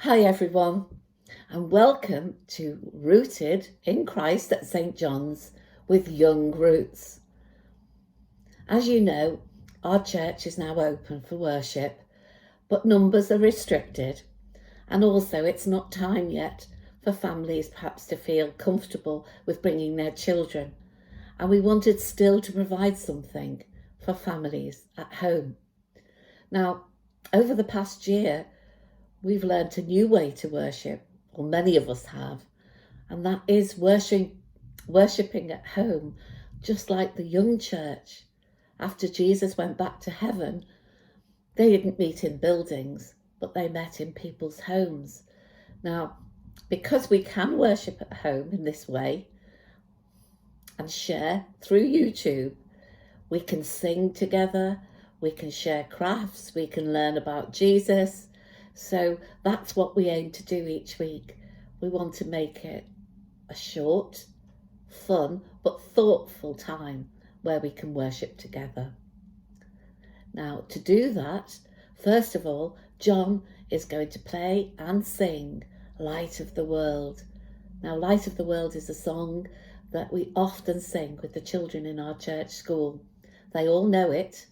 Hi everyone, and welcome to Rooted in Christ at St John's with Young Roots. As you know, our church is now open for worship, but numbers are restricted, and also it's not time yet for families perhaps to feel comfortable with bringing their children, and we wanted still to provide something for families at home. Now, over the past year, we've learnt a new way to worship, or many of us have, and that is worshipping at home, just like the young church. After Jesus went back to heaven, they didn't meet in buildings, but they met in people's homes. Now, because we can worship at home in this way and share through YouTube, we can sing together, we can share crafts, we can learn about Jesus. So that's what we aim to do each week. We want to make it a short, fun, but thoughtful time where we can worship together. Now, to do that, first of all, John is going to play and sing Light of the World. Now, Light of the World is a song that we often sing with the children in our church school. They all know it,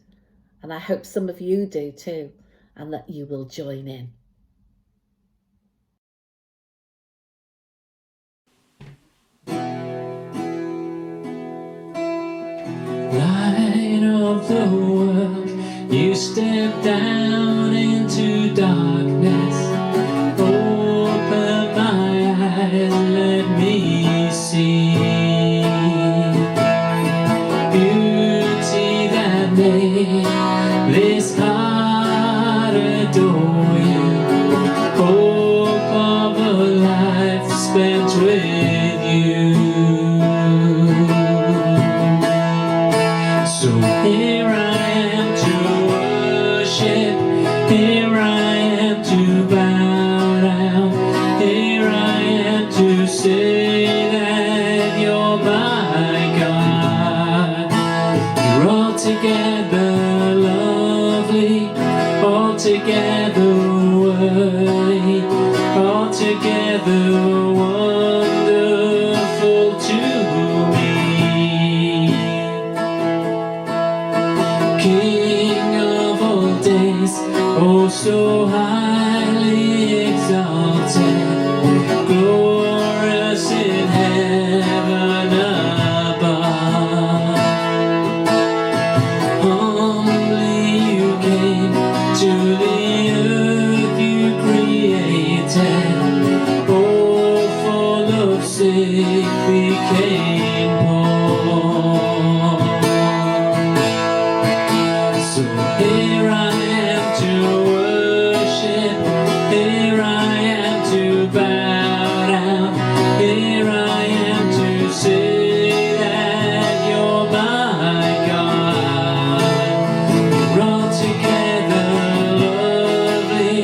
and I hope some of you do too, and that you will join in. Light of the world, you step down into darkness. Open my eyes, let me see beauty that made this heart adore you. Hope of a life spent with you. So here I am to worship, here I am to bow down, here I am to say that you're my God. You're altogether lovely, altogether worthy, altogether wonderful to me. King of all days, oh so highly exalted, glorious in heaven above. Humbly you came to the earth you created, oh full of sick became poor. So here I am to worship, here I am to bow down, here I am to say that you're my God. You're altogether lovely,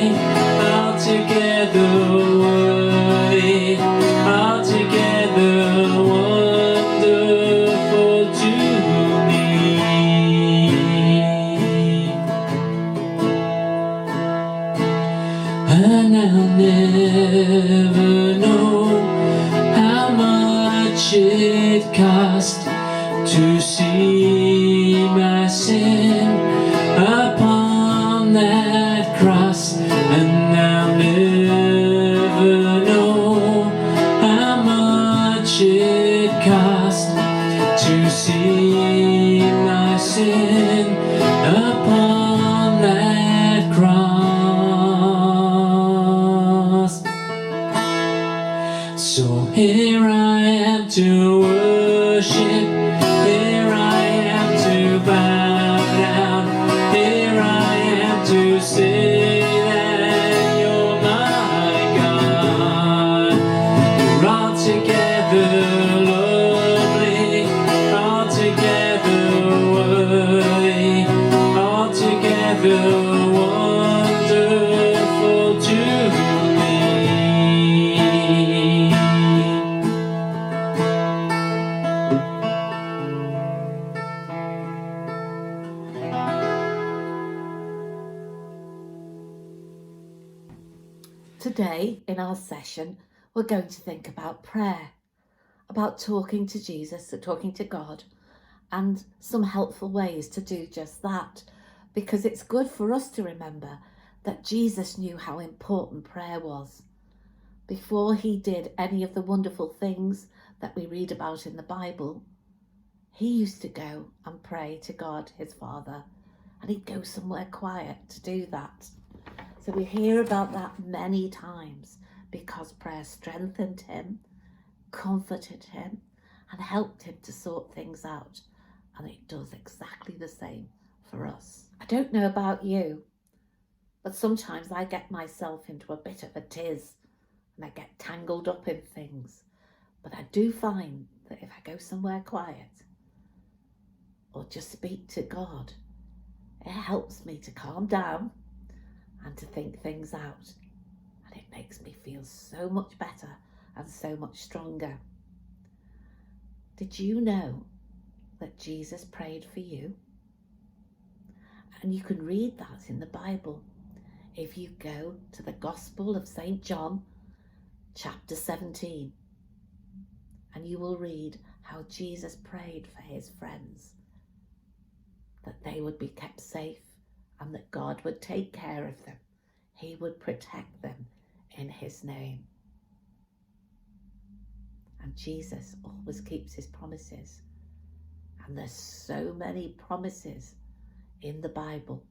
altogether worthy, altogether wonderful to me. And I'll never know how much it cost to see my sin upon that cross. And I'll never know how much it cost to see my sin upon that cross. So here I am to worship, here I am to bow down, here I am to say that you're my God. You're altogether lovely, altogether worthy, altogether wonderful to me. today in our session, we're going to think about prayer, about talking to Jesus, talking to God, and some helpful ways to do just that, because it's good for us to remember that Jesus knew how important prayer was. Before he did any of the wonderful things that we read about in the Bible, he used to go and pray to God, his Father, and he'd go somewhere quiet to do that. So we hear about that many times because prayer strengthened him, comforted him, and helped him to sort things out. And it does exactly the same for us. I don't know about you, but sometimes I get myself into a bit of a tiz and I get tangled up in things. But I do find that if I go somewhere quiet or just speak to God, it helps me to calm down and to think things out. And it makes me feel so much better and so much stronger. Did you know that Jesus prayed for you? And you can read that in the Bible. If you go to the Gospel of St. John, chapter 17, and you will read how Jesus prayed for his friends, that they would be kept safe and that God would take care of them. He would protect them in his name. And Jesus always keeps his promises. And there's so many promises in the Bible,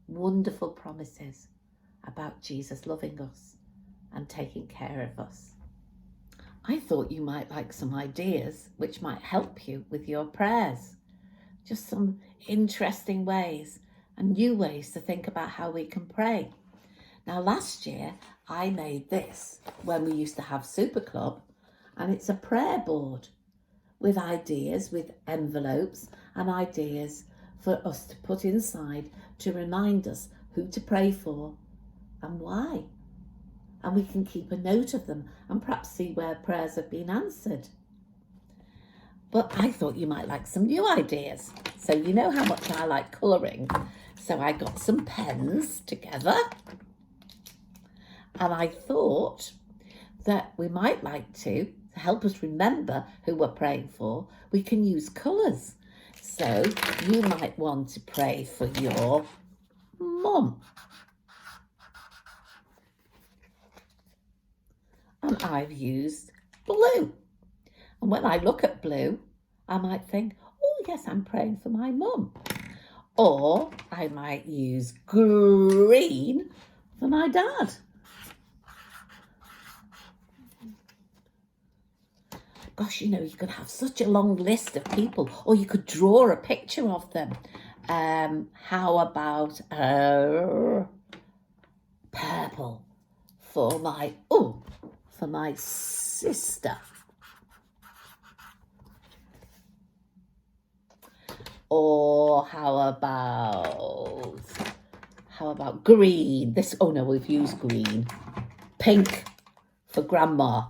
wonderful promises about Jesus loving us and taking care of us. I thought you might like some ideas which might help you with your prayers. Just some interesting ways and new ways to think about how we can pray. Now, last year I made this when we used to have Super Club, and it's a prayer board with ideas, with envelopes and ideas for us to put inside to remind us who to pray for and why. And we can keep a note of them and perhaps see where prayers have been answered. But I thought you might like some new ideas. So you know how much I like colouring. So I got some pens together. And I thought that we might like to help us remember who we're praying for, we can use colours. So you might want to pray for your mum. And I've used blue. And when I look at blue, I might think, oh yes, I'm praying for my mum. Or I might use green for my dad. Gosh, you know, you could have such a long list of people, or you could draw a picture of them. How about purple for my sister? Or how about green? We've used green. Pink for grandma.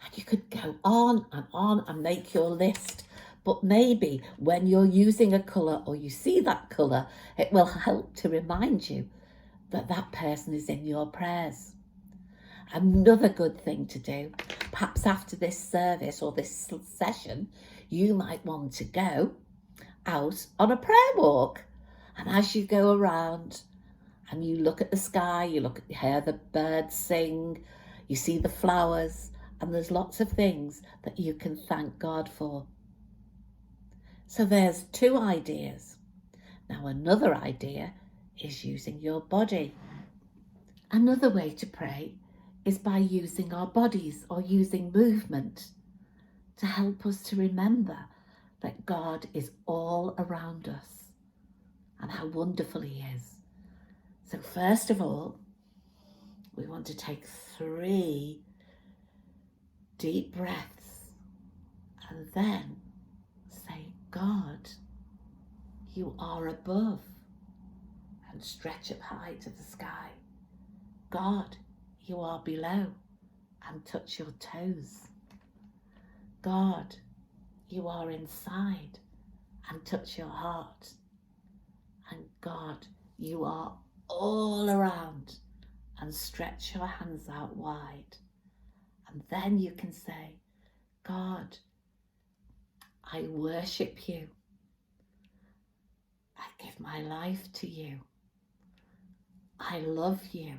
And you could go on and make your list. But maybe when you're using a colour or you see that colour, it will help to remind you that that person is in your prayers. Another good thing to do, perhaps after this service or this session, you might want to go out on a prayer walk. And as you go around and you look at the sky, you hear the birds sing, you see the flowers, and there's lots of things that you can thank God for. So there's 2 ideas. Now another idea is using your body. Another way to pray is by using our bodies or using movement to help us to remember that God is all around us and how wonderful he is. So first of all, we want to take 3 deep breaths and then say, God, you are above, and stretch up high to the sky. God, you are below, and touch your toes. God, you are inside, and touch your heart. And God, you are all around, and stretch your hands out wide. And then you can say, God, I worship you. I give my life to you. I love you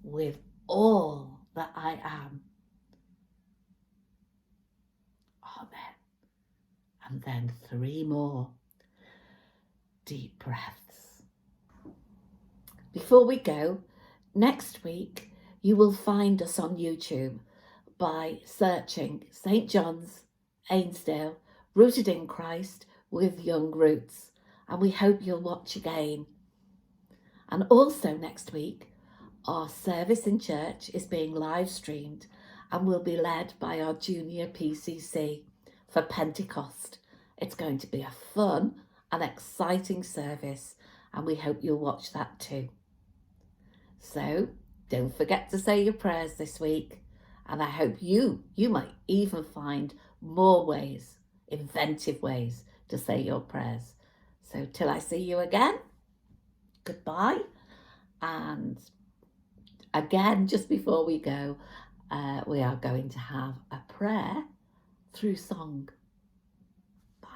with all that I am. Amen. And then 3 more deep breaths. Before we go, next week you will find us on YouTube by searching St. John's, Ainsdale, Rooted in Christ with Young Roots. And we hope you'll watch again. And also next week, our service in church is being live streamed and will be led by our junior PCC for Pentecost. It's going to be a fun and exciting service, and we hope you'll watch that too. So don't forget to say your prayers this week, and I hope you might even find more ways, inventive ways to say your prayers. So till I see you again, goodbye. And again, just before we go, we are going to have a prayer through song. Bye.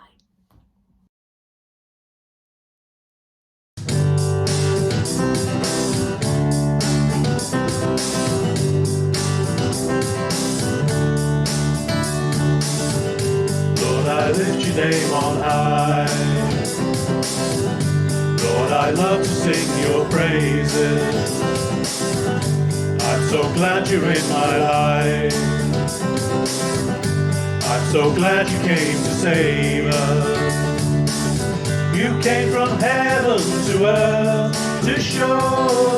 Lord, I lift your name on high. Lord, I love to sing your praises. I'm so glad you're in my life. I'm so glad you came to save us. You came from heaven to earth to show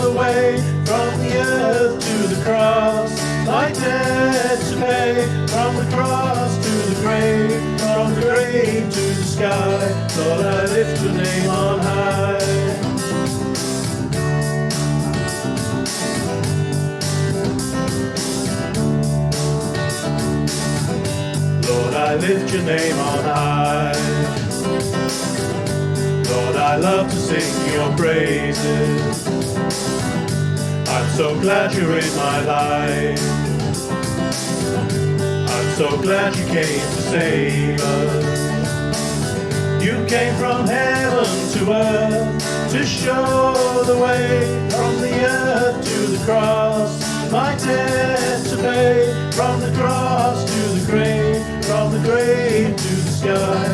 the way, from the earth to the cross, my debt to pay, from the cross to the grave, from the grave to the sky. Lord, I lift your name on high. Lord, I lift your name on high. Lord, I love to sing your praises. I'm so glad you're in my life. I'm so glad you came to save us. You came from heaven to earth to show the way, from the earth to the cross, my debt to pay, from the cross to the grave, from the grave to the sky.